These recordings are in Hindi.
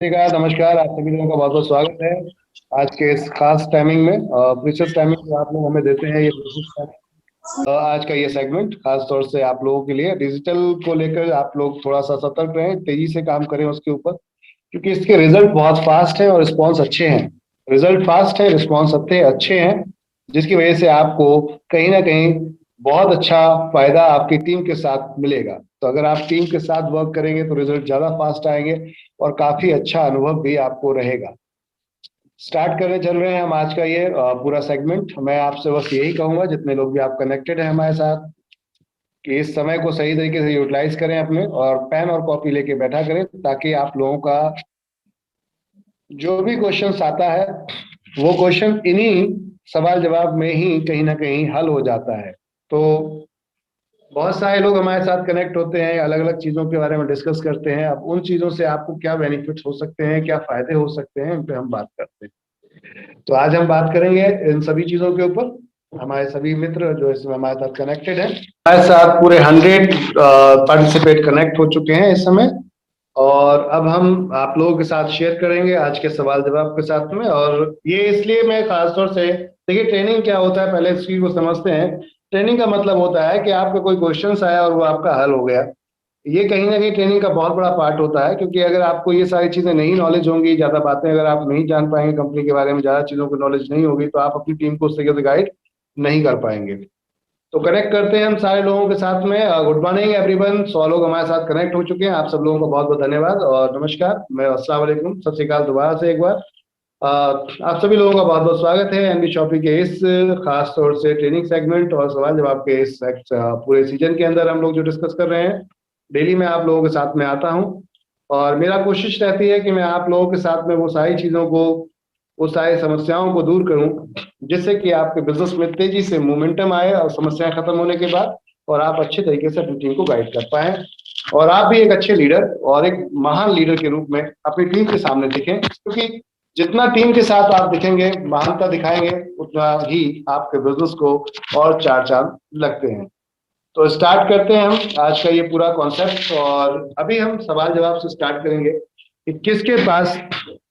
ठीक है, नमस्कार। आप सभी लोगों का बहुत बहुत स्वागत है आज के इस खास टाइमिंग में। प्रीशियस टाइमिंग जो आप लोग हमें देते हैं, ये precious timing, आज का ये सेगमेंट खास तौर से आप लोगों के लिए डिजिटल को लेकर आप लोग थोड़ा सा सतर्क रहें, तेजी से काम करें उसके ऊपर, क्योंकि इसके रिजल्ट बहुत फास्ट है और रिस्पॉन्स अच्छे हैं। रिजल्ट फास्ट है, रिस्पॉन्स अच्छे अच्छे हैं, जिसकी वजह से आपको कहीं ना कहीं बहुत अच्छा फायदा आपकी टीम के साथ मिलेगा। तो अगर आप टीम के साथ वर्क करेंगे तो रिजल्ट ज्यादा फास्ट आएंगे और काफी अच्छा अनुभव भी आपको रहेगा। स्टार्ट करने चल रहे हैं हम आज का ये पूरा सेगमेंट। मैं आपसे बस यही कहूंगा, जितने लोग भी आप कनेक्टेड हैं हमारे साथ, कि इस समय को सही तरीके से यूटिलाइज करें अपने, और पेन और कॉपी लेके बैठा करें, ताकि आप लोगों का जो भी क्वेश्चन आता है वो क्वेश्चन इन्हीं सवाल जवाब में ही कहीं ना कहीं हल हो जाता है। तो बहुत सारे लोग हमारे साथ कनेक्ट होते हैं, अलग अलग चीजों के बारे में डिस्कस करते हैं। अब उन चीजों से आपको क्या बेनिफिट्स हो सकते हैं, क्या फायदे हो सकते हैं, इन पे हम बात करते हैं। तो आज हम बात करेंगे इन सभी चीजों के ऊपर। हमारे सभी मित्र जो इसमें हमारे साथ कनेक्टेड हैं, हमारे साथ पूरे 100 पार्टिसिपेट कनेक्ट हो चुके हैं इस समय। और अब हम आप लोगों के साथ शेयर करेंगे आज के सवाल जवाब के साथ में। और ये इसलिए मैं खासतौर से, देखिए ट्रेनिंग क्या होता है पहले इस चीज को समझते हैं। ट्रेनिंग का मतलब होता है कि आपका कोई क्वेश्चन आया और वो आपका हल हो गया। ये कहीं ना कहीं ट्रेनिंग का बहुत बड़ा पार्ट होता है, क्योंकि अगर आपको ये सारी चीजें नहीं नॉलेज होंगी, ज्यादा बातें अगर आप नहीं जान पाएंगे कंपनी के बारे में, ज्यादा चीजों की नॉलेज नहीं होगी, तो आप अपनी टीम को उस तरीके से गाइड नहीं कर पाएंगे। तो कनेक्ट करते हैं हम सारे लोगों के साथ में। Good morning everyone. 100 लोग हमारे साथ कनेक्ट हो चुके हैं। आप सब लोगों का बहुत बहुत धन्यवाद और नमस्कार। मैं अस्सलाम वालेकुम, सत श्री अकाल दोबारा से एक बार। आप सभी लोगों का बहुत बहुत स्वागत है एनबी शॉपी के इस खास तौर से ट्रेनिंग सेगमेंट और सवाल जवाब के इस पूरे सीजन के अंदर हम लोग जो डिस्कस कर रहे हैं। डेली मैं आप लोगों के साथ में आता हूं, और मेरा कोशिश रहती है कि मैं आप लोगों के साथ में वो सारी चीजों को, वो सारी समस्याओं को दूर करूं, जिससे कि आपके बिजनेस में तेजी से मोमेंटम आए और समस्याएं खत्म होने के बाद, और आप अच्छे तरीके से अपनी टीम को गाइड कर पाए, और आप भी एक अच्छे लीडर और एक महान लीडर के रूप में अपनी टीम के सामने दिखें। क्योंकि जितना टीम के साथ आप दिखेंगे, महानता दिखाएंगे, उतना ही आपके बिजनेस को और चार चांद लगते हैं। तो स्टार्ट करते हैं हम आज का ये पूरा कॉन्सेप्ट। और अभी हम सवाल जवाब से स्टार्ट करेंगे कि किसके पास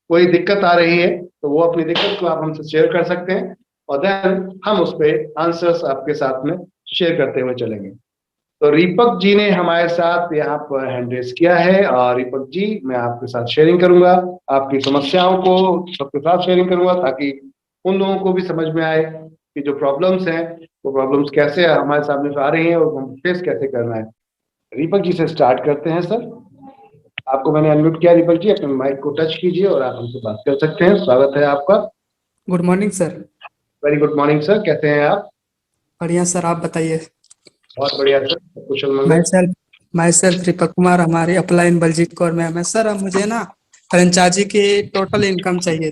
कोई दिक्कत आ रही है, तो वो अपनी दिक्कत को आप हमसे शेयर कर सकते हैं, और देन हम उस पे आंसर्स आपके साथ में शेयर करते हुए चलेंगे। तो दीपक जी ने हमारे साथ यहाँ पर हैंड रेस किया है, और दीपक जी मैं आपके साथ शेयरिंग करूंगा, आपकी समस्याओं को सबके साथ शेयरिंग करूंगा, ताकि उन लोगों को भी समझ में आए कि जो प्रॉब्लम्स हैं वो प्रॉब्लम्स कैसे हमारे सामने आ रही हैं और हम फेस कैसे करना है। दीपक जी से स्टार्ट करते हैं सर। आपको मैंने अनम्यूट किया, दीपक जी अपने माइक को टच कीजिए और आप हमसे बात कर सकते हैं। स्वागत है आपका। Good morning sir. Very good morning sir, कैसे हैं आप? बढ़िया सर, आप बताइए। बहुत बढ़िया सर, कुशल माई मंगल। Self myself Deepak Kumar, हमारे अपलाइन बलजीत कौर मैम है सर। अब मुझे ना फ्रेंचाइजी की टोटल इनकम चाहिए,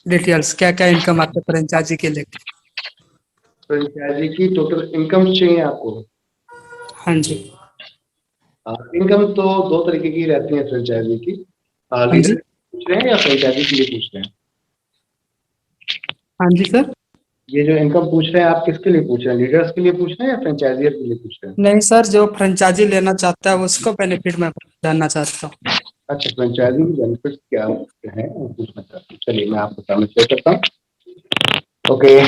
डिटेल्स क्या क्या इनकम आपके फ्रेंचाइजी के लेके। फ्रेंचाइजी की टोटल इनकम चाहिए आपको? हाँ जी। इनकम तो दो तरीके की रहती है फ्रेंचाइजी की। हाँ लीडर जी। पूछ रहे हैं या फ्रेंचाइजी के लिए पूछ रहे हैं? हाँ जी सर। ये जो इनकम पूछ रहे हैं आप किसके लिए पूछ रहे हैं, लीडर्स के लिए पूछ रहे हैं या फ्रेंचाइजियर के लिए पूछ रहे हैं? नहीं सर, जो फ्रेंचाइजी लेना चाहता है उसको बेनिफिट मैं जानना चाहता हूँ। अच्छा, फ्रेंचाइजी के बेनिफिट क्या है वो पूछना चाहते हैं। चलिए मैं आपको सामने शेयर करता हूँ। ओके,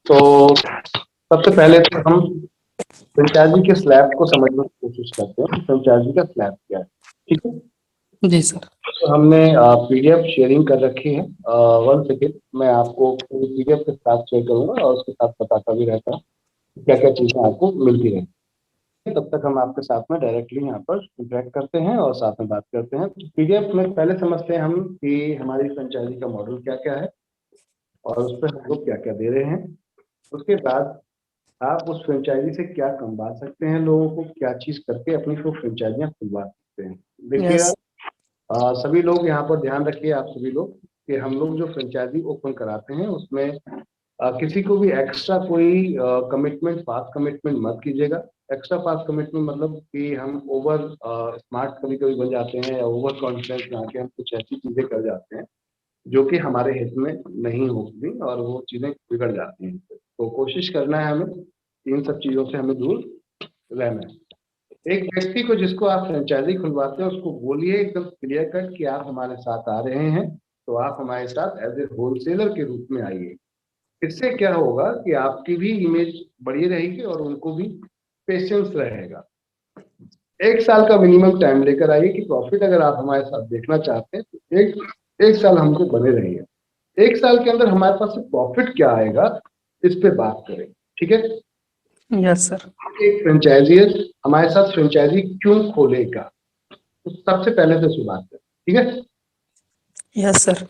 तो सबसे पहले तो हम फ्रेंचाइजी के स्लैब को समझने की कोशिश करते हैं। फ्रेंचाइजी का स्लैब क्या है, ठीक है? जी सर। तो हमने पीडीएफ शेयरिंग कर रखी है। 1 सेकेंड, मैं आपको पूरी पीडीएफ के साथ शेयर करूंगा और उसके साथ बताता भी रहता हूँ क्या क्या चीजें आपको मिलती रहेंगी। तब तक हम आपके साथ में डायरेक्टली यहाँ पर इंटरेक्ट करते हैं और साथ में बात करते हैं। तो पीडीएफ में पहले समझते हैं हम कि हमारी फ्रेंचाइजी का मॉडल क्या क्या है और उस पर हम लोग क्या क्या दे रहे हैं। उसके बाद आप उस फ्रेंचाइजी से क्या कमवा सकते हैं, लोगों को क्या चीज करके अपनी को फ्रेंचाइजियाँ खुलवा सकते हैं। देखिएगा, यस। सभी लोग यहाँ पर ध्यान रखिए, आप सभी लोग, कि हम लोग जो फ्रेंचाइजी ओपन कराते हैं उसमें किसी को भी एक्स्ट्रा कोई कमिटमेंट, फास्ट कमिटमेंट मत कीजिएगा। एक्स्ट्रा फास्ट कमिटमेंट मतलब कि हम ओवर स्मार्ट कभी कभी बन जाते हैं, या ओवर कॉन्फिडेंस में आके हम कुछ ऐसी चीजें कर जाते हैं जो कि हमारे हित में नहीं होती, और वो चीजें बिगड़ जाती हैं। तो कोशिश करना है हमें इन सब चीजों से हमें दूर रहना है। एक व्यक्ति को जिसको आप फ्रेंचाइजी खुलवाते हैं उसको बोलिए एकदम क्लियर कट कि आप हमारे साथ आ रहे हैं तो आप हमारे साथ एज ए होलसेलर के रूप में आइए। इससे क्या होगा कि आपकी भी इमेज बढ़ी रहेगी और उनको भी पेशेंस रहेगा। 1 साल का मिनिमम टाइम लेकर आइए कि प्रॉफिट अगर आप हमारे साथ देखना चाहते हैं तो एक साल हमसे बने रहिए। 1 साल के अंदर हमारे पास प्रॉफिट क्या आएगा इस पे बात करें, ठीक है। Yes sir. एक फ्रेंचाइजी हमारे साथ फ्रेंचाइजी क्यों खोलेगा, तो सबसे पहले से शुरुआत करें, ठीक है। Yes sir.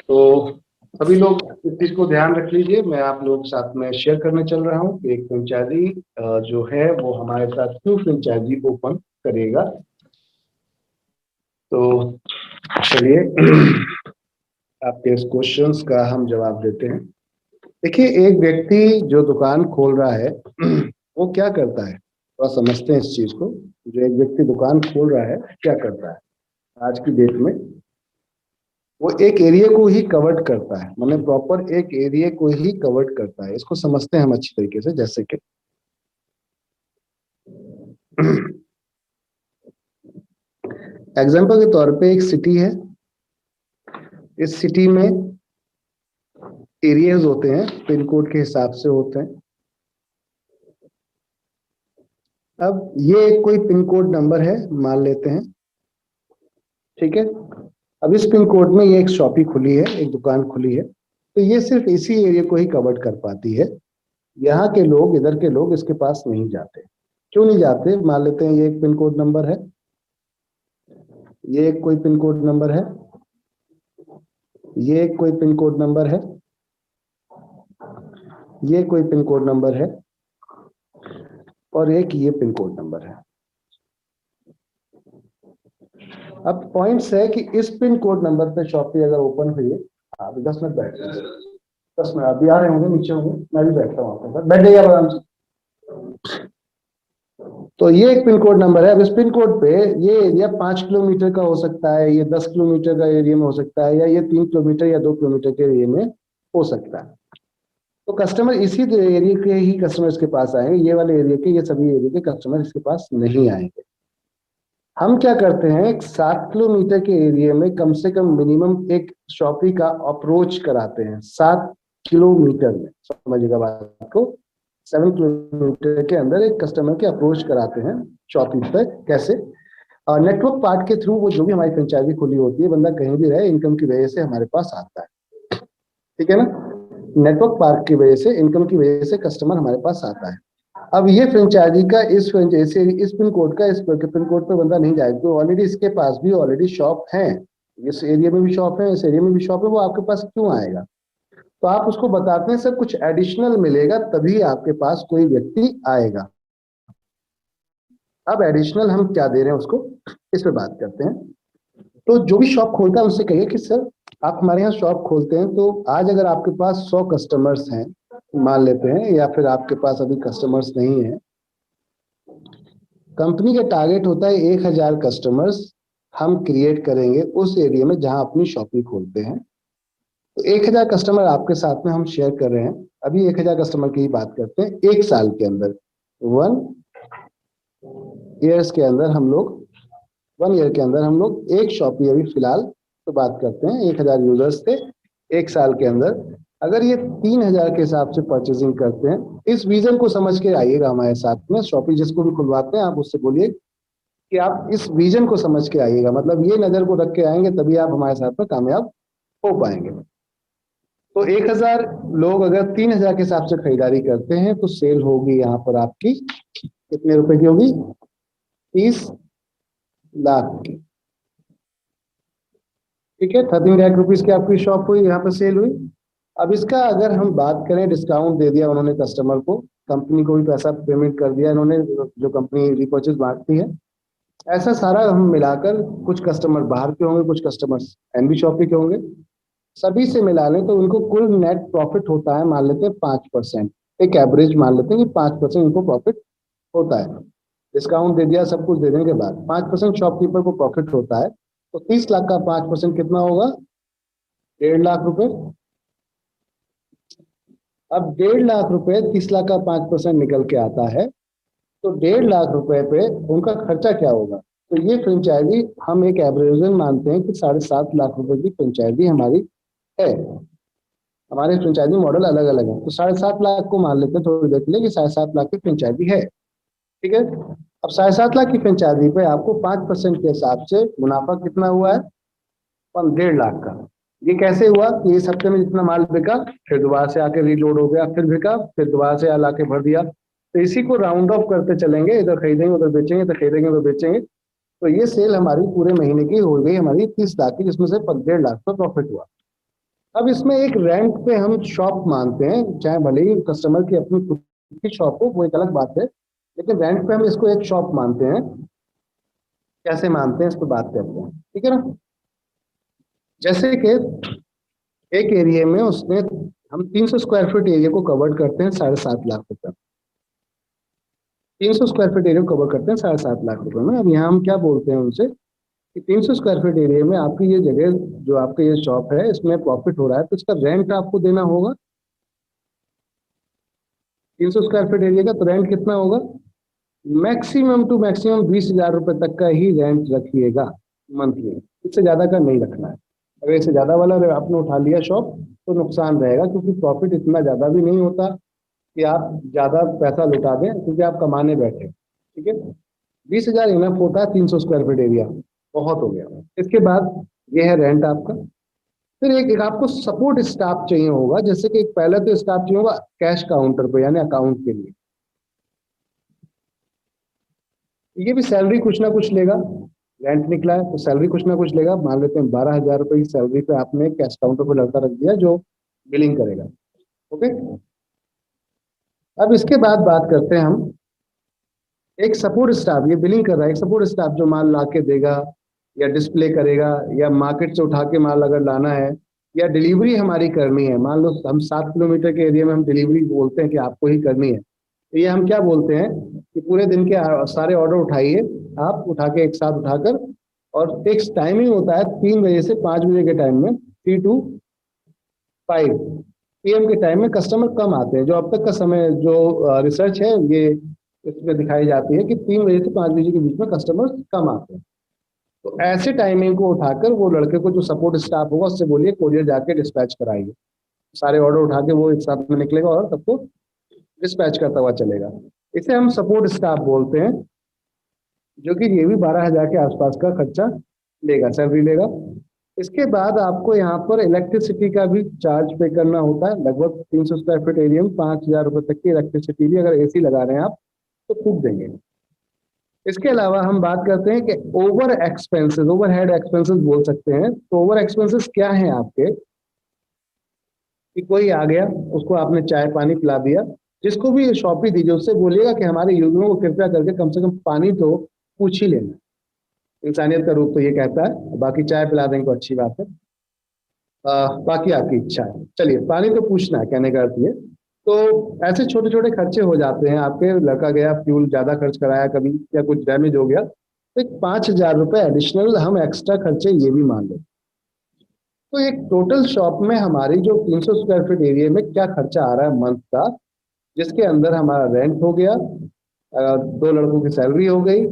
तो सभी लोग इस चीज को ध्यान रख लीजिए। मैं आप लोगों के साथ में शेयर करने चल रहा हूँ कि एक फ्रेंचाइजी जो है वो हमारे साथ क्यों फ्रेंचाइजी ओपन करेगा। तो चलिए आपके इस क्वेश्चंस का हम जवाब देते हैं। देखिए, एक व्यक्ति जो दुकान खोल रहा है वो क्या करता है, थोड़ा समझते हैं इस चीज को। जो एक व्यक्ति दुकान खोल रहा है क्या करता है आज की डेट में, वो एक एरिया को ही कवर करता है, मतलब प्रॉपर एक एरिया को ही कवर करता है। इसको समझते हैं हम अच्छी तरीके से। जैसे कि एग्जांपल के तौर पे एक सिटी है, इस सिटी में एरियाज होते हैं, पिन कोड के हिसाब से होते हैं। अब ये कोई पिन कोड नंबर है मान लेते हैं, ठीक है। अब इस पिन कोड में ये एक शॉपी खुली है, एक दुकान खुली है, तो ये सिर्फ इसी एरिया को ही कवर कर पाती है। यहाँ के लोग, इधर के लोग इसके पास नहीं जाते। क्यों नहीं जाते, मान लेते हैं ये एक पिन कोड नंबर है, ये एक कोई पिन कोड नंबर है, ये एक कोई पिन कोड नंबर है, ये कोई पिन कोड नंबर है, और एक ये पिन कोड नंबर है। अब पॉइंट्स है कि इस पिन कोड नंबर पे शॉपी अगर ओपन हुई है, अभी 10 मिनट बैठ रहे हैं, 10 मिनट अभी आ रहे होंगे, नीचे होंगे, मैं भी बैठता हूँ वहां पर, बैठ जाइए आराम से। तो ये एक पिन कोड नंबर है। अब इस पिन कोड पे ये एरिया 5 किलोमीटर का हो सकता है, ये 10 किलोमीटर का एरिया में हो सकता है, या ये 3 किलोमीटर या 2 किलोमीटर के एरिया में हो सकता है। तो कस्टमर इसी एरिया के ही कस्टमर्स के पास आएंगे, ये वाले एरिया के, ये सभी एरिया के कस्टमर इसके पास नहीं आएंगे। हम क्या करते हैं, 7 किलोमीटर के एरिया में कम से कम मिनिमम एक शॉपी का अप्रोच कराते हैं। 7 किलोमीटर में, समझिएगा बात को, 7 किलोमीटर के अंदर एक कस्टमर के अप्रोच कराते हैं शॉपी तक। कैसे, नेटवर्क पार्ट के थ्रू। वो जो भी हमारी फ्रेंचाइजी खुली होती है, बंदा कहीं भी रहे, इनकम की वजह से हमारे पास आता है, ठीक है ना। नेटवर्क पार्क की वजह से, इनकम की वजह से कस्टमर हमारे पास आता है। अब ये फ्रेंचाइजी का इस फ्रेंचाइजी इस पिन कोड का, इस पिन कोड पे बंदा नहीं जाएगा, तो ऑलरेडी इसके पास भी ऑलरेडी शॉप है, इस एरिया में भी शॉप है, इस एरिया में भी शॉप है, वो आपके पास क्यों आएगा। तो आप उसको बताते हैं सर कुछ एडिशनल मिलेगा तभी आपके पास कोई व्यक्ति आएगा। अब एडिशनल हम क्या दे रहे हैं उसको, इस पे बात करते हैं। तो जो भी शॉप खोलता है उससे कहिए कि सर आप हमारे यहाँ शॉप खोलते हैं, तो आज अगर आपके पास 100 कस्टमर्स हैं मान लेते हैं, या फिर आपके पास अभी कस्टमर्स नहीं है, कंपनी का टारगेट होता है 1000 कस्टमर्स हम क्रिएट करेंगे उस एरिया में जहां अपनी शॉपिंग खोलते हैं। तो 1000 कस्टमर आपके साथ में हम शेयर कर रहे हैं। अभी 1000 कस्टमर की ही बात करते हैं। 1 साल के अंदर, 1 ईयर के अंदर हम लोग, 1 ईयर के अंदर हम लोग एक शॉपी अभी फिलहाल तो बात करते हैं, 1000 यूजर्स थे। 1 साल के अंदर अगर ये 3000 के हिसाब से परचेजिंग करते हैं, इस विजन को समझ के आइएगा हमारे साथ में। शॉपी जिसको भी खुलवाते हैं आप उससे बोलिए कि आप इस विजन को समझ के आइएगा, मतलब ये नजर को रख के आएंगे तभी आप हमारे साथ में कामयाब हो पाएंगे। तो 1000 लोग अगर 3000 के हिसाब से खरीदारी करते हैं तो सेल होगी यहाँ पर आपकी कितने रुपए की होगी, 30 लाख की, ठीक है। 13 लाख रुपीज की आपकी शॉप हुई, यहाँ पर सेल हुई। अब इसका अगर हम बात करें, डिस्काउंट दे दिया उन्होंने कस्टमर को, कंपनी को भी पैसा पेमेंट कर दिया इन्होंने, जो कंपनी रिपर्चेज बांटती है, ऐसा सारा हम मिलाकर, कुछ कस्टमर बाहर के होंगे, कुछ कस्टमर्स एनबी शॉपी के होंगे, सभी से मिला लें तो उनको कुल नेट प्रॉफिट होता है, मान लेते हैं 5%। एक एवरेज मान लेते हैं कि 5% इनको प्रॉफिट होता है। डिस्काउंट दे दिया, सब कुछ दे देने के बाद 5% शॉपकीपर को प्रॉफिट होता है। तो 30 लाख का 5% कितना होगा, 1.5 लाख रुपए। अब 1.5 लाख रुपए 30 लाख का 5% निकल के आता है, तो 1.5 लाख रुपए पे उनका खर्चा क्या होगा। तो ये फ्रेंचाइजी हम एक एवरेजन मानते हैं कि 7.5 लाख रुपए की फ्रेंचाइजी हमारी है। हमारे फ्रेंचाइजी मॉडल अलग अलग है, तो 7.5 लाख को मान लेते हैं थोड़ी देर के लिए कि 7.5 लाख की फ्रेंचाइजी है। ठीक है, अब 7.5 लाख की फ्रेंचाइजी पे आपको 5% के हिसाब से मुनाफा कितना हुआ है, 1.5 लाख का। ये कैसे हुआ कि इस हफ्ते में जितना माल बिका फिर दोबारा से आके रीलोड हो गया, फिर बिका फिर दोबारा से ला के भर दिया। तो इसी को राउंड ऑफ करते चलेंगे, इधर खरीदेंगे उधर बेचेंगे, इधर खरीदेंगे उधर बेचेंगे। तो ये सेल हमारी पूरे महीने की हो गई हमारी 30 लाख की, जिसमें से 1.5 लाख का प्रॉफिट हुआ। अब इसमें एक रेंट पे हम शॉप मानते हैं, चाहे भले ही कस्टमर की अपनी खुद की शॉप हो, वो एक अलग बात है, लेकिन रेंट पे हम इसको एक शॉप मानते हैं। कैसे मानते हैं इस पर बात करते हैं, ठीक है ना। जैसे कि एक एरिया में उसने हम 300 स्क्वायर फीट एरिया को कवर करते हैं 7.5 लाख रुपए। 300 स्क्वायर फीट एरिया को कवर करते हैं 7.5 लाख रुपए में। अब यहाँ हम क्या बोलते हैं उनसे कि 300 स्क्वायर फीट एरिया में आपकी ये जगह जो आपका ये शॉप है इसमें प्रॉफिट हो रहा है, तो इसका रेंट आपको देना होगा। 300 स्क्वायर फीट एरिया का तो रेंट कितना होगा, मैक्सिमम टू मैक्सिमम 20,000 रुपए तक का ही रेंट रखिएगा मंथली, इससे ज्यादा का नहीं रखना है। अगर इससे ज्यादा वाला आपने उठा लिया शॉप तो नुकसान रहेगा, क्योंकि प्रॉफिट इतना ज्यादा भी नहीं होता कि आप ज्यादा पैसा लुटा दें, क्योंकि आप कमाने बैठे। ठीक है, 20,000 इनफ होता है 300 स्क्वायर फीट एरिया, बहुत हो गया। इसके बाद ये है रेंट आपका। फिर एक आपको सपोर्ट स्टाफ चाहिए होगा, जैसे कि एक पहले तो स्टाफ चाहिए होगा कैश काउंटर पे यानी अकाउंट के लिए। ये भी सैलरी कुछ ना कुछ लेगा, रेंट निकला है तो सैलरी कुछ ना कुछ लेगा। मान लेते हैं 12,000 रुपए की सैलरी पे आपने कैश काउंटर पे लड़का रख दिया जो बिलिंग करेगा। ओके, अब इसके बाद बात करते हैं हम एक सपोर्ट स्टाफ, ये बिलिंग कर रहा है, एक सपोर्ट स्टाफ जो माल ला के देगा या डिस्प्ले करेगा या मार्केट से उठा के माल अगर लाना है या डिलीवरी हमारी करनी है। मान लो हम 7 किलोमीटर के एरिया में हम डिलीवरी बोलते हैं कि आपको ही करनी है, तो ये हम क्या बोलते हैं कि पूरे दिन के सारे ऑर्डर उठाइए, आप उठा के एक साथ उठाकर, और फिक्स टाइमिंग होता है 3 बजे से 5 बजे के टाइम में, 3 to 5 PM के टाइम में कस्टमर कम आते हैं। जो अब तक का समय जो रिसर्च है ये इसमें दिखाई जाती है कि 3 बजे से 5 बजे के बीच में कस्टमर कम आते हैं। तो ऐसे टाइमिंग को उठाकर वो लड़के को जो सपोर्ट स्टाफ होगा उससे बोलिए कोरियर जाके डिस्पैच कराइए। सारे ऑर्डर उठा के वो एक साथ में निकलेगा और सबको डिस्पैच करता हुआ चलेगा। इसे हम सपोर्ट स्टाफ बोलते हैं, जो कि ये भी 12,000 के आसपास का खर्चा लेगा, सैलरी लेगा। इसके बाद आपको यहाँ पर इलेक्ट्रिसिटी का भी चार्ज पे करना होता है। लगभग 300 स्क्वायर फीट एरिया में 5,000 रुपए तक की इलेक्ट्रिसिटी भी, अगर AC लगा रहे हैं आप तो फूक देंगे। इसके अलावा हम बात करते हैं कि ओवर एक्सपेंसेस, ओवरहेड एक्सपेंसेस बोल सकते हैं। तो ओवर एक्सपेंसेस क्या हैं आपके, कि कोई आ गया उसको आपने चाय पानी पिला दिया, जिसको भी शॉपी दीजिए उससे बोलिएगा कि हमारे यूजरों को कृपया करके कम से कम पानी तो पूछ ही लेना। इंसानियत का रूप तो ये कहता है, बाकी चाय पिला देंगे तो अच्छी बात है, बाकी आपकी इच्छा है। चलिए, पानी तो पूछना है कहने का अर्थ ये। तो ऐसे छोटे छोटे खर्चे हो जाते हैं आपके। लड़का गया फ्यूल ज्यादा खर्च कराया कभी, या कुछ डैमेज हो गया, तो एक 5,000 रुपए एडिशनल हम एक्स्ट्रा खर्चे ये भी मान लें। तो एक टोटल शॉप में हमारी जो 300 स्क्वायर फीट एरिया में क्या खर्चा आ रहा है मंथ का, जिसके अंदर हमारा रेंट हो गया, 2 लड़कों की सैलरी हो गई,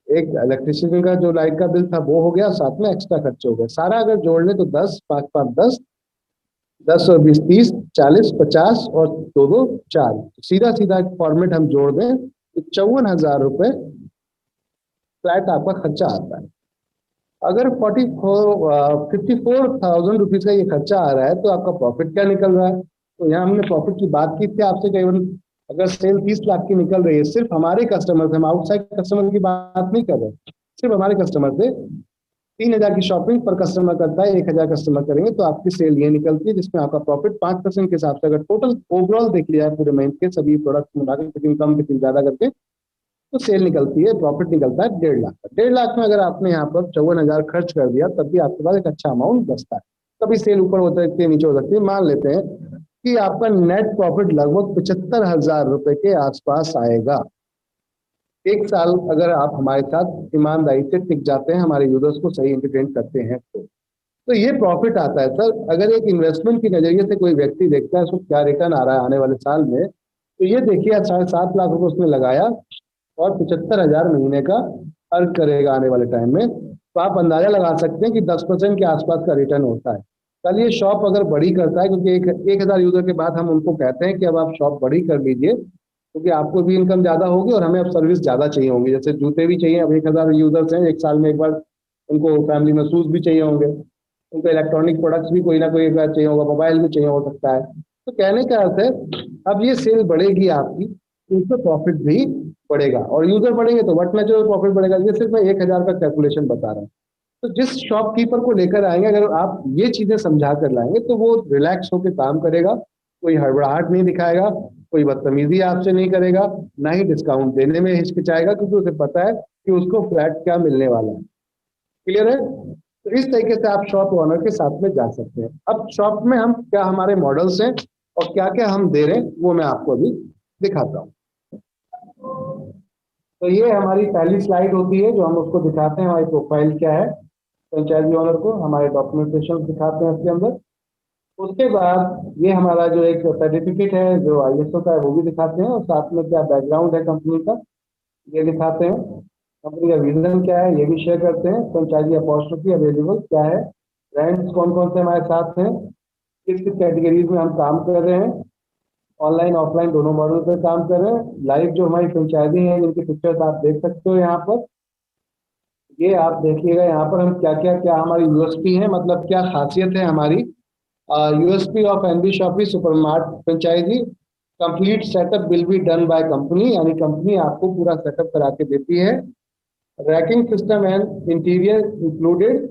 एक इलेक्ट्रिसिटी का जो लाइट का बिल था वो हो गया, साथ में एक्स्ट्रा खर्चे हो गए। सारा अगर जोड़ लें तो 10, 5, 5, 10, 10 और 20, 30, 40, 50 और 2, 2, 4, सीधा सीधा फॉर्मेट हम जोड़ दें तो 54,000 रुपए फ्लैट आपका खर्चा आता है। अगर 54,000 रुपीज का ये खर्चा आ रहा है तो आपका प्रॉफिट क्या निकल रहा है। तो यहाँ हमने प्रॉफिट की बात की थी आपसे, केवल अगर सेल 30 लाख की निकल रही है सिर्फ हमारे कस्टमर से, हम आउटसाइड कस्टमर की बात नहीं कर रहे, सिर्फ हमारे कस्टमर से 3,000 की शॉपिंग पर कस्टमर करता है, 1,000 कस्टमर करेंगे तो आपकी सेल ये निकलती है, जिसमें आपका प्रॉफिट 5% के हिसाब से, अगर टोटल ओवरऑल देख लिया है पूरे महीने के सभी प्रोडक्ट मिलाकर, कितनी कम कितनी ज्यादा करके, तो सेल निकलती है, प्रॉफिट निकलता है 1.5 लाख का। 1.5 लाख में अगर आपने यहाँ पर 54,000 खर्च कर दिया तब भी आपके पास एक अच्छा अमाउंट बचता है। कभी सेल ऊपर हो सकती है, नीचे हो सकती है। मान लेते हैं कि आपका नेट प्रॉफिट लगभग 75,000 रुपए के आसपास आएगा। एक साल अगर आप हमारे साथ ईमानदारी से टिक जाते हैं, हमारे यूजर्स को सही एंटरटेन करते हैं तो ये प्रॉफिट आता है सर। अगर एक इन्वेस्टमेंट के नजरिए से कोई व्यक्ति देखता है उसको क्या रिटर्न आ रहा है आने वाले साल में, तो ये देखिए 7.5 लाख रुपए उसने लगाया और 75,000 महीने का अर्न करेगा आने वाले टाइम में। तो आप अंदाजा लगा सकते हैं कि 10% के आसपास का रिटर्न होता है। कल ये शॉप अगर बड़ी करता है, क्योंकि 1,000 यूजर के बाद हम उनको कहते हैं कि अब आप शॉप बड़ी कर लीजिए, क्योंकि आपको भी इनकम ज़्यादा होगी और हमें अब सर्विस ज़्यादा चाहिए होंगी। जैसे जूते भी चाहिए, अब 1,000 यूजर्स हैं, एक साल में एक बार उनको फैमिली में शूज़ भी चाहिए होंगे, उनको इलेक्ट्रॉनिक प्रोडक्ट्स भी कोई ना कोई एक बार चाहिए होगा, मोबाइल भी चाहिए हो सकता है। तो कहने का अर्थ है, अब ये सेल बढ़ेगी आपकी तो उसमें प्रॉफिट भी बढ़ेगा, और यूजर बढ़ेंगे तो वट नेचुरल प्रॉफिट बढ़ेगा। ये सिर्फ मैं 1,000 का कैलकुलेशन बता रहा हूँ। तो जिस शॉपकीपर को लेकर आएंगे, अगर आप ये चीजें समझा कर लाएंगे तो वो रिलैक्स होकर काम करेगा, कोई हड़बड़ाहट नहीं दिखाएगा, कोई बदतमीजी आपसे नहीं करेगा, ना ही डिस्काउंट देने में हिचकिचाएगा, क्योंकि उसे पता है कि उसको फ्लैट क्या मिलने वाला है। क्लियर है? तो इस तरीके से आप शॉप ओनर के साथ में जा सकते हैं। अब शॉप में हम क्या हमारे मॉडल्स हैं और क्या क्या हम दे रहे हैं वो मैं आपको अभी दिखाता हूँ। तो ये हमारी पहली स्लाइड होती है जो हम उसको दिखाते हैं हमारी प्रोफाइल क्या है फ्रेंचाइजी ओनर को, हमारे डॉक्यूमेंटेशन दिखाते हैं इसके अंदर। उसके बाद ये हमारा जो एक सर्टिफिकेट है जो ISO का है वो भी दिखाते हैं, और साथ में क्या बैकग्राउंड है कंपनी का ये दिखाते हैं, कंपनी का विजन क्या है ये भी शेयर करते हैं, फ्रेंचाइजी अपॉर्चुनिटी अवेलेबल क्या है, ब्रांड्स कौन कौन से हमारे साथ हैं, किस किस कैटेगरीज में हम काम कर रहे हैं, ऑनलाइन ऑफलाइन दोनों मॉडल पर काम कर रहे हैं। लाइव जो हमारी फ्रेंचाइजी है जिनकी पिक्चर्स आप देख सकते हो यहाँ पर, ये आप देखिएगा यहाँ पर हम क्या हमारी यूएसपी है, मतलब क्या खासियत है हमारी। USP of NB Shoppy supermart franchise, complete setup will be done by company, यानी कंपनी आपको पूरा सेटअप करा के देती है। Racking system and interior included,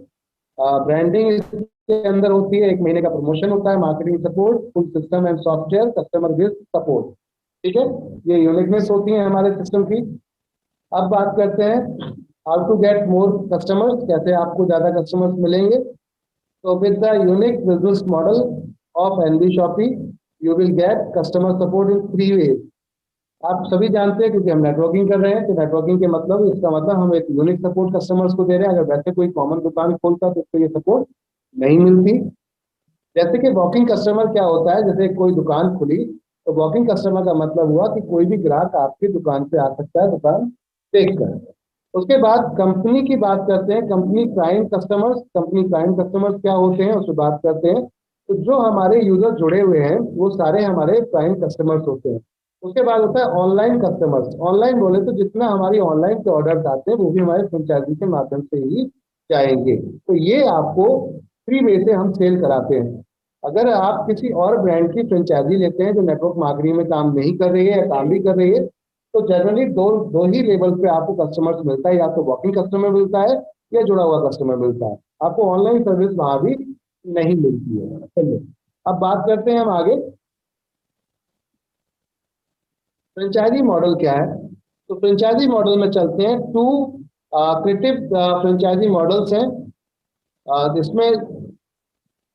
branding इसके अंदर होती है, 1 महीने का प्रमोशन होता है, marketing support, full system and software, customer based support. ठीक है, ये यूनिकनेस होती है हमारे सिस्टम की। अब बात करते हैं how to get more customers, कैसे आपको ज्यादा कस्टमर्स मिलेंगे। तो with the unique business model of NB Shoppy you will get customer support in 3 ways. आप सभी जानते हैं क्योंकि हम नेटवर्किंग कर रहे हैं, तो नेटवर्किंग के मतलब इसका मतलब हम एक यूनिक सपोर्ट कस्टमर्स को दे रहे हैं। अगर वैसे कोई कॉमन दुकान खोलता तो उसको ये सपोर्ट नहीं मिलती। जैसे कि वॉकिंग कस्टमर क्या होता है, जैसे कोई दुकान खुली तो वॉकिंग कस्टमर का मतलब हुआ कि कोई भी ग्राहक आपकी दुकान पे आ सकता है दुकान देख कर। उसके बाद कंपनी की बात करते हैं, company client customers, company client customers क्या होते हैं उससे बात करते हैं। तो जो हमारे यूजर जुड़े हुए हैं वो सारे हमारे क्लाइंट कस्टमर्स होते हैं। उसके बाद होता है ऑनलाइन कस्टमर्स। ऑनलाइन बोले तो जितना हमारी ऑनलाइन के ऑर्डर आते हैं वो भी हमारे फ्रेंचाइजी के माध्यम से ही जाएंगे। तो ये आपको फ्री वे से हम सेल कराते हैं। अगर आप किसी और ब्रांड की फ्रेंचाइजी लेते हैं जो नेटवर्क मार्केटिंग में काम नहीं कर रही है या काम भी कर रही है, तो जनरली दो ही लेवल पे आपको कस्टमर्स मिलता है, या तो वॉकिंग कस्टमर मिलता है या जुड़ा हुआ कस्टमर मिलता है। आपको ऑनलाइन सर्विस वहां भी नहीं मिलती है। चलिए अब बात करते हैं हम आगे, फ्रेंचाइजी मॉडल क्या है। तो फ्रेंचाइजी मॉडल में चलते हैं। 2 क्रिएटिव फ्रेंचाइजी मॉडल्स हैं। जिसमें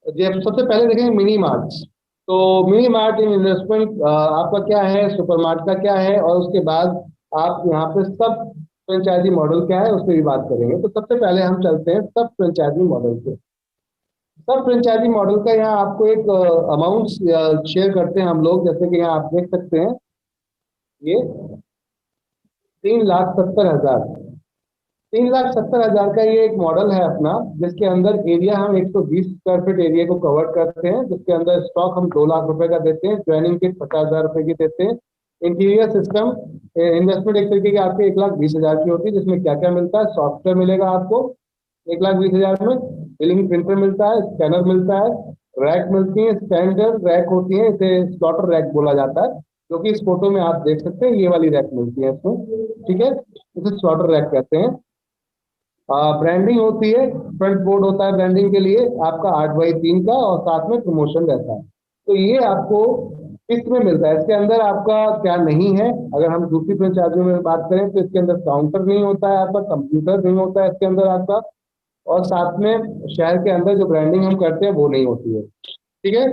सबसे पहले देखेंगे मिनी मार्ट्स। तो मिनी मार्ट इन इन्वेस्टमेंट आपका क्या है, सुपर मार्ट का क्या है, और उसके बाद आप यहाँ पे सब फ्रेंचाइजी मॉडल क्या है उस पर भी बात करेंगे। तो सबसे पहले हम चलते हैं सब फ्रेंचाइजी मॉडल पे। सब फ्रेंचाइजी मॉडल का यहाँ आपको एक अमाउंट शेयर करते हैं हम लोग, जैसे कि यहाँ आप देख सकते हैं ये 3,70,000, 3,70,000 का ये एक मॉडल है अपना, जिसके अंदर एरिया हम 120 स्क्वायर फीट एरिया को कवर करते हैं, जिसके अंदर स्टॉक हम 2 लाख रुपए का देते हैं, ज्वाइनिंग किट 50,000 रुपए की देते हैं। इंटीरियर सिस्टम इन्वेस्टमेंट एक तरीके की आपकी 1,20,000 की होती है, जिसमें क्या क्या मिलता है, सॉफ्टवेयर मिलेगा आपको 1,20,000 में, बिलिंग प्रिंटर मिलता है, स्कैनर मिलता है, रैक मिलती है, स्टैंडर्ड रैक होती है, इसे स्लॉटर रैक बोला जाता है, जो कि इस फोटो में आप देख सकते हैं ये वाली रैक मिलती है इसमें। ठीक है, इसे स्लॉटर रैक कहते हैं। ब्रांडिंग होती है, फ्रंट बोर्ड होता है ब्रांडिंग के लिए आपका 8x3 का, और साथ में प्रमोशन रहता है। तो ये आपको किस्त में मिलता है। इसके अंदर आपका क्या नहीं है, अगर हम दूसरी फ्रेंचाइजियों में बात करें तो इसके अंदर काउंटर नहीं होता है, आपका कंप्यूटर नहीं होता है इसके अंदर आपका, और साथ में शहर के अंदर जो ब्रांडिंग हम करते हैं वो नहीं होती है। ठीक है,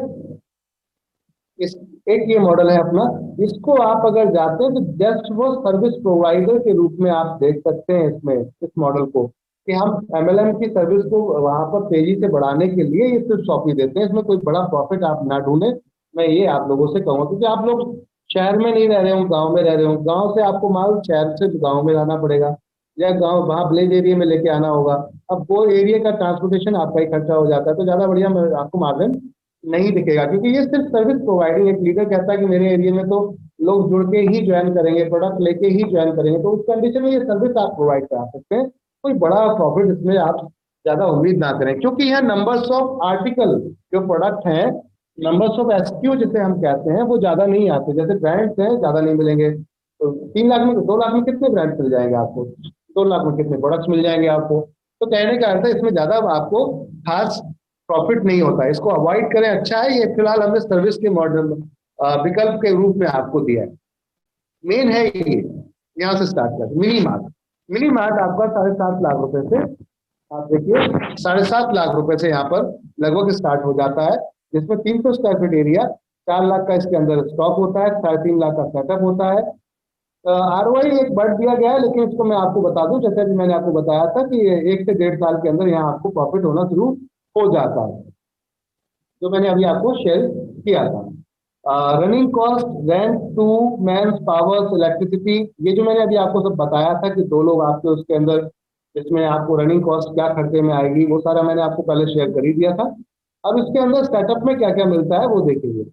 इस एक ये मॉडल है अपना। इसको आप अगर जाते हैं तो जस्ट वो सर्विस प्रोवाइडर के रूप में आप देख सकते हैं इसमें, इस मॉडल को, कि हम MLM की सर्विस को वहां पर तेजी से बढ़ाने के लिए ये सिर्फ शॉपी देते हैं। इसमें कोई बड़ा प्रॉफिट आप ना ढूंढें, मैं ये आप लोगों से कहूँगा, क्योंकि आप लोग शहर में नहीं रह रहे हो, गांव में रह रहे हो, गांव से आपको माल शहर से गांव में लाना पड़ेगा, या गांव वहाँ विलेज एरिया में लेके आना होगा। अब वो एरिया का ट्रांसपोर्टेशन आपका ही खर्चा हो जाता है, तो ज्यादा बढ़िया आपको मार्जिन नहीं दिखेगा, क्योंकि ये सिर्फ सर्विस प्रोवाइडिंग। एक लीडर कहता है कि मेरे एरिया में तो लोग जुड़ के ही ज्वाइन करेंगे, प्रोडक्ट लेके ही ज्वाइन करेंगे, तो उस कंडीशन में ये सर्विस आप प्रोवाइड करा सकते हैं। कोई बड़ा प्रॉफिट इसमें आप ज्यादा उम्मीद ना करें, क्योंकि यहाँ नंबर्स ऑफ आर्टिकल जो प्रोडक्ट हैं, नंबर्स ऑफ एसक्यू जिसे हम कहते हैं, वो ज्यादा नहीं आते। जैसे ब्रांड्स हैं ज्यादा नहीं मिलेंगे, तो 3 लाख में 2 लाख में कितने ब्रांड्स मिल जाएंगे आपको, 2 लाख में कितने प्रोडक्ट्स मिल जाएंगे आपको। तो कहने का अर्थ है इसमें ज्यादा आपको खास प्रॉफिट नहीं होता है, इसको अवॉइड करें, अच्छा है। ये फिलहाल हमने सर्विस के मॉडल विकल्प के रूप में आपको दिया है। मेन है ये, यहाँ से स्टार्ट करते मिनी मार्ट। मिनी मार्ट आपका 7.5 लाख रुपए से, आप देखिए 7.5 लाख रुपए से यहाँ पर लगभग स्टार्ट हो जाता है, जिसमें 300 स्क्वायर फीट एरिया, 4 लाख का इसके अंदर स्टॉक होता है, 3.5 लाख का सेटअप होता है। ROI एक बढ़ दिया गया है, लेकिन इसको मैं आपको बता दूं, जैसे भी मैंने आपको बताया था कि 1 से 1.5 साल के अंदर यहाँ आपको प्रॉफिट होना शुरू हो जाता है, जो मैंने अभी आपको शेयर किया था। Running cost, rent, two man's powers, electricity, ये जो मैंने अभी आपको सब बताया था कि 2 लोग आपके उसके अंदर, इसमें आपको रनिंग कॉस्ट क्या खर्चे में आएगी, वो सारा मैंने आपको पहले शेयर कर ही दिया था। अब इसके अंदर सेटअप में क्या क्या मिलता है वो देखेंगे।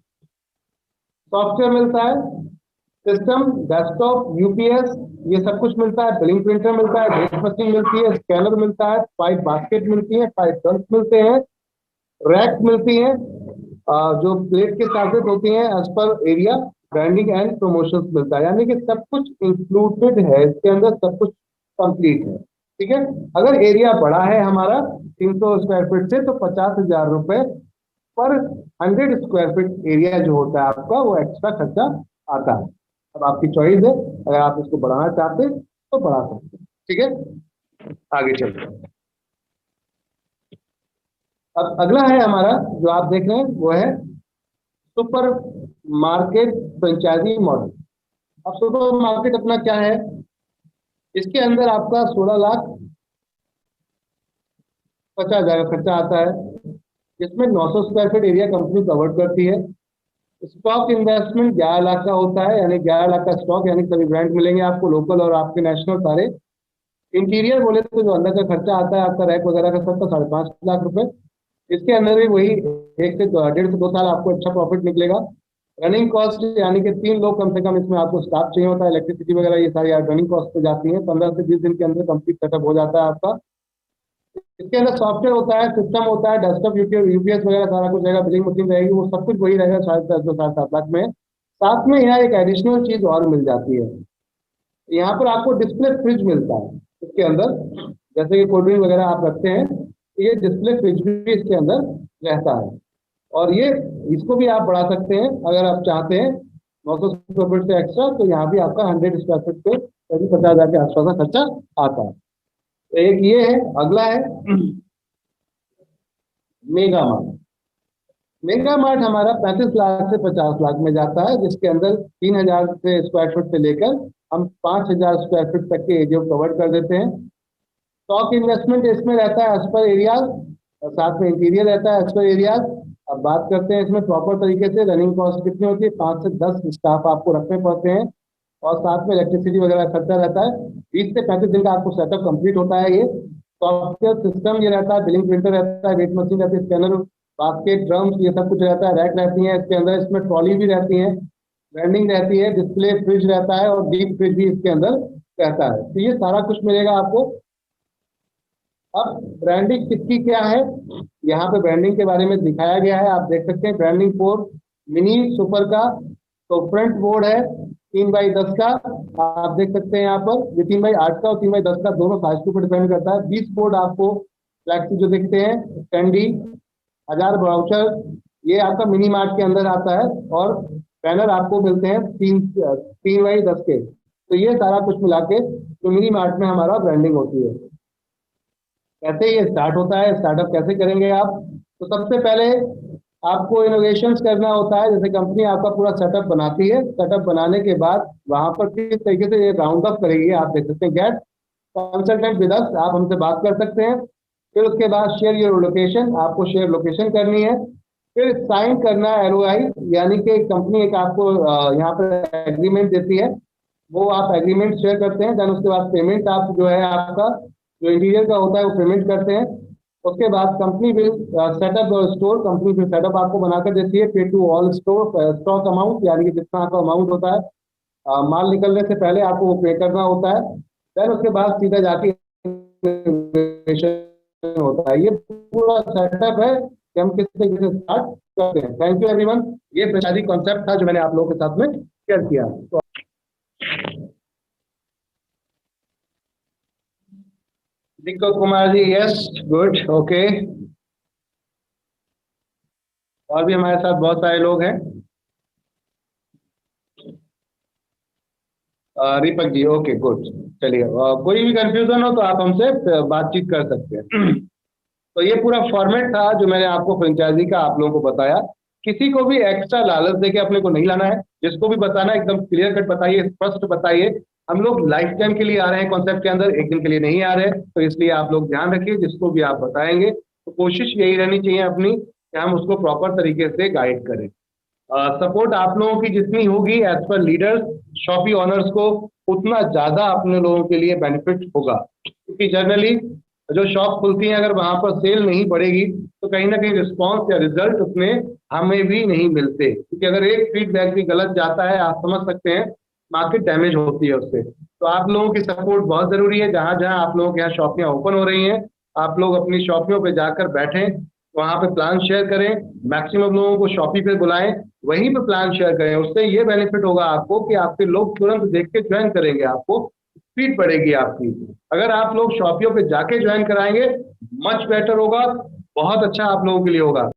सॉफ्टवेयर मिलता है, सिस्टम, डेस्कटॉप, यूपीएस, ये सब कुछ मिलता है। बिलिंग प्रिंटर मिलता है, डेट मशीन मिलती है, स्कैनर मिलता है, पाइप बास्केट मिलती है, पाइप ड्रम्स मिलते हैं, रैक मिलती है, जो प्लेट के चार्जेस होती हैं as per area, branding and promotion मिलता है। यानी कि सब कुछ इंक्लूडेड है इसके अंदर, सब कुछ कंप्लीट है। ठीक है, अगर एरिया बड़ा है हमारा 300 स्क्वायर फीट से, तो 50,000 रुपए पर 100 स्क्वायर फीट एरिया जो होता है आपका, वो एक्स्ट्रा खर्चा आता है। अब आपकी चॉइस है, अगर आप इसको बढ़ाना चाहते हैं तो बढ़ा सकते हैं। ठीक है, आगे चलते हैं। अब अगला है हमारा जो आप देख रहे हैं, वो है सुपर मार्केट फ्रेंचाइजी मॉडल। अब सुपर मार्केट अपना क्या है, इसके अंदर आपका 16,50,000 का खर्चा आता है, इसमें 900 square feet area company cover करती है। स्टॉक इन्वेस्टमेंट 11 लाख का होता है, यानी 11 लाख का स्टॉक, यानी सभी ब्रांड मिलेंगे आपको, लोकल और आपके नेशनल सारे। इंटीरियर बोले तो जो अंदर का खर्चा आता है आपका, रैक वगैरह का सब, तो 5.5 लाख रुपए। इसके अंदर भी वही 1 से 1.5 से 2 साल आपको अच्छा प्रॉफिट निकलेगा। रनिंग कॉस्ट, यानी कि 3 लोग कम से कम इसमें आपको स्टाफ चाहिए होता है, इलेक्ट्रिसिटी वगैरह ये सारी रनिंग कॉस्ट पे जाती है। 15 से 20 दिन के अंदर कंप्लीट सेटअप हो जाता है आपका। इसके अंदर सॉफ्टवेयर होता है, सिस्टम होता है, डेस्कटॉप, यूपीएस वगैरह सारा कुछ रहेगा, बिलिंग मशीन रहेगी, वो सब कुछ वही रहेगा 7.5 में। साथ में यहाँ एक एडिशनल चीज और मिल जाती है, यहाँ पर आपको डिस्प्ले फ्रिज मिलता है इसके अंदर। जैसे कि कोल्ड ड्रिंक वगैरह आप रखते हैं, तो ये डिस्प्ले फ्रिज भी इसके अंदर रहता है। और ये इसको भी आप बढ़ा सकते हैं अगर आप चाहते हैं 900 स्क्वायर फीट से एक्स्ट्रा, तो यहाँ भी आपका 100 स्क्वायर फीट पे 50,000 के आसपास का खर्चा आता है। तो एक ये है। अगला है मेगा मार्ट। मेगा मार्ट हमारा 35 लाख से 50 लाख में जाता है, जिसके अंदर 3,000 से स्क्वायर फीट से लेकर हम 5,000 स्क्वायर फीट तक के एरिया कवर कर देते हैं। स्टॉक इन्वेस्टमेंट इसमें रहता है एज पर एरियाज, और साथ में इंटीरियर रहता है एज पर एरियाज। अब बात करते हैं इसमें प्रॉपर तरीके से रनिंग कॉस्ट कितनी होती है, 5 से 10 स्टाफ आपको रखने पड़ते हैं, और साथ में इलेक्ट्रिसिटी वगैरह खर्चा रहता है। 20 से 35 दिन का आपको सेटअप कंप्लीट होता है। ये सॉफ्टवेयर सिस्टम ये रहता है, बिलिंग प्रिंटर रहता है, वेट मशीन रहती है, स्कैनर, बास्केट, ड्रम्स, ये सब कुछ रहता है, रैक रहती है इसके अंदर, इसमें ट्रॉली भी रहती है, ब्रांडिंग रहती है, डिस्प्ले फ्रिज रहता है, और डीप फ्रिज भी इसके अंदर रहता है। तो ये सारा कुछ मिलेगा आपको। अब ब्रांडिंग किसकी क्या है, यहाँ पे ब्रांडिंग के बारे में दिखाया गया है, आप देख सकते हैं। ब्रांडिंग फॉर मिनी सुपर का तो फ्रंट बोर्ड है 3x10 का, आप देख सकते हैं यहाँ पर। ये 3x8 का और 3x10 का दोनों साइज के ऊपर डिपेंड करता है। 20 बोर्ड आपको फ्लैक्सी जो दिखते हैं, कैंडी, 1000 ब्राउचर, ये आपका मिनी मार्ट के अंदर आता है। और बैनर आपको मिलते हैं 3x10 के। तो ये सारा कुछ मिला के तो मिनी मार्ट में हमारा ब्रांडिंग होती है। कैसे ये स्टार्ट होता है, स्टार्टअप कैसे करेंगे आप, तो सबसे पहले आपको इनोवेशन करना होता है। जैसे कंपनी आपका पूरा सेटअप बनाती है, सेटअप बनाने के बाद वहां पर किस तरीके से ये राउंड अप करेगी, आप देख सकते हैं। गेट कंसल्टेंट विद अस, आप हमसे बात कर सकते हैं। फिर उसके बाद शेयर योर लोकेशन, आपको शेयर लोकेशन करनी है। फिर साइन करना है LOI, यानी कि कंपनी एक आपको यहाँ पर एग्रीमेंट देती है, वो आप एग्रीमेंट शेयर करते हैं। देन उसके बाद पेमेंट आप जो है आपका जो इंटीरियर का होता है वो पेमेंट करते हैं। उसके बाद company will setup store, company फिर सेटअप आपको बनाकर देती है। Pay to all store stock amount, यानी कि जितना आपका अमाउंट होता है माल निकलने से पहले आपको वो पे करना होता है। देन उसके बाद सीधा जाके होता है। ये पूरा सेटअप है कि हम किस तरीके से स्टार्ट करते हैं। Thank you everyone. ये फ्रेंचाइजी कॉन्सेप्ट था जो मैंने आप लोगों के साथ में शेयर किया। तो Deepak Kumar ji, yes, good, okay. और भी हमारे साथ बहुत सारे लोग हैं। Deepak ji, okay, good. चलिए, कोई भी कंफ्यूजन हो तो आप हमसे बातचीत कर सकते हैं। तो ये पूरा फॉर्मेट था जो मैंने आपको फ्रेंचाइजी का आप लोगों को बताया। किसी को भी एक्स्ट्रा लालच देके अपने को नहीं लाना है। जिसको भी बताना है एकदम क्लियर कट बताइए, स्पष्ट बताइए। हम लोग लाइफ टाइम के लिए आ रहे हैं कॉन्सेप्ट के अंदर, एक दिन के लिए नहीं आ रहे। तो इसलिए आप लोग ध्यान रखिए, जिसको भी आप बताएंगे तो कोशिश यही रहनी चाहिए अपनी कि हम उसको प्रॉपर तरीके से गाइड करें। सपोर्ट आप लोगों की जितनी होगी as per leaders, shoppe honours को, उतना ज्यादा अपने लोगों के लिए बेनिफिट होगा। क्योंकि जनरली जो शॉप खुलती है, अगर वहां पर सेल नहीं बढ़ेगी तो कहीं ना कहीं रिस्पॉन्स या रिजल्ट उसमें हमें भी नहीं मिलते। क्योंकि अगर एक फीडबैक भी गलत जाता है, आप समझ सकते हैं मार्केट डैमेज होती है उससे। तो आप लोगों की सपोर्ट बहुत जरूरी है। जहां जहां आप लोगों के यहाँ शॉपियां ओपन हो रही हैं, आप लोग अपनी शॉपियों पे जाकर बैठें, वहां पे प्लान शेयर करें, मैक्सिमम लोगों को शॉपी पे बुलाएं, वहीं पे प्लान शेयर करें। उससे ये बेनिफिट होगा आपको कि आपके लोग तुरंत देख के ज्वाइन करेंगे, आपको स्पीड बढ़ेगी आपकी। अगर आप लोग शॉपियों पे जाके ज्वाइन कराएंगे, मच बेटर होगा, बहुत अच्छा आप लोगों के लिए होगा।